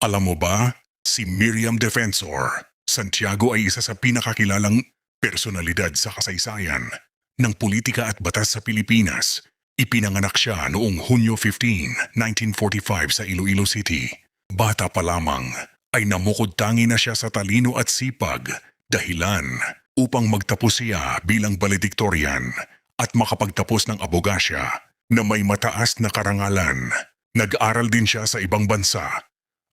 Alam mo ba, si Miriam Defensor Santiago ay isa sa pinakakilalang personalidad sa kasaysayan ng politika at batas sa Pilipinas. Ipinanganak siya noong Hunyo 15, 1945 sa Iloilo City. Bata pa lamang ay namukod-tangi na siya sa talino at sipag, dahilan upang magtapos siya bilang valedictorian at makapagtapos ng abogasya na may mataas na karangalan. Nag-aral din siya sa ibang bansa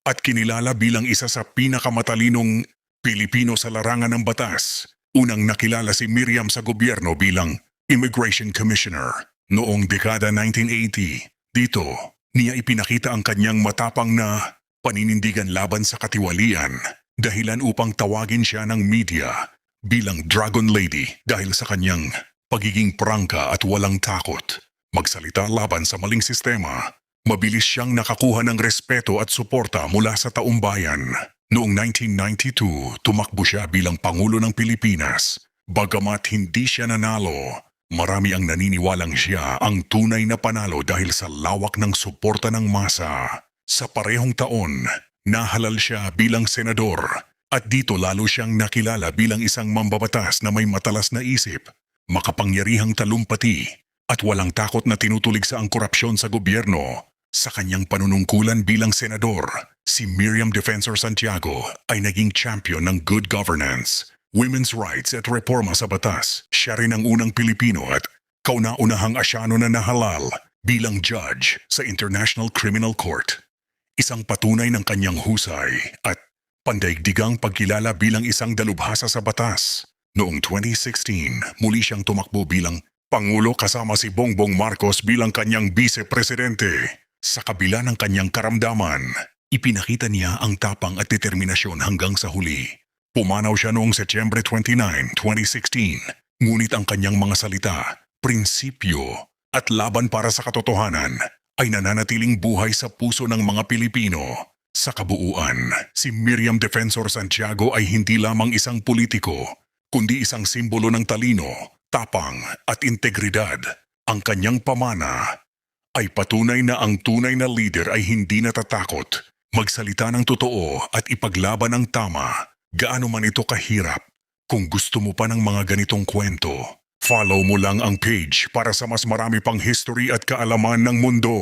at kinilala bilang isa sa pinakamatalinong Pilipino sa larangan ng batas. Unang nakilala si Miriam sa gobyerno bilang Immigration Commissioner noong dekada 1980. Dito, niya ipinakita ang kanyang matapang na paninindigan laban sa katiwalian, dahilan upang tawagin siya ng media bilang Dragon Lady dahil sa kanyang pagiging prangka at walang takot magsalita laban sa maling sistema. Mabilis siyang nakakuha ng respeto at suporta mula sa taumbayan. Noong 1992, tumakbo siya bilang Pangulo ng Pilipinas. Bagamat hindi siya nanalo, marami ang naniniwalang siya ang tunay na panalo dahil sa lawak ng suporta ng masa. Sa parehong taon, nahalal siya bilang senador at dito lalo siyang nakilala bilang isang mambabatas na may matalas na isip, makapangyarihang talumpati at walang takot na tinutulig sa ang korupsyon sa gobyerno. Sa kanyang panunungkulan bilang senador, si Miriam Defensor Santiago ay naging champion ng good governance, women's rights at reforma sa batas. Siya rin ang unang Pilipino at kauna-unahang Asyano na nahalal bilang judge sa International Criminal Court. Isang patunay ng kanyang husay at pandaigdigang pagkilala bilang isang dalubhasa sa batas. Noong 2016, muli siyang tumakbo bilang Pangulo kasama si Bongbong Marcos bilang kanyang vice-presidente. Sa kabila ng kanyang karamdaman, ipinakita niya ang tapang at determinasyon hanggang sa huli. Pumanaw siya noong Setyembre 29, 2016, ngunit ang kanyang mga salita, prinsipyo at laban para sa katotohanan ay nananatiling buhay sa puso ng mga Pilipino. Sa kabuuan, si Miriam Defensor Santiago ay hindi lamang isang politiko, kundi isang simbolo ng talino, tapang at integridad. Ang kanyang pamana ay patunay na ang tunay na leader ay hindi natatakot magsalita ng totoo at ipaglaban ang tama, gaano man ito kahirap. Kung gusto mo pa ng mga ganitong kwento, follow mo lang ang page para sa mas marami pang history at kaalaman ng mundo.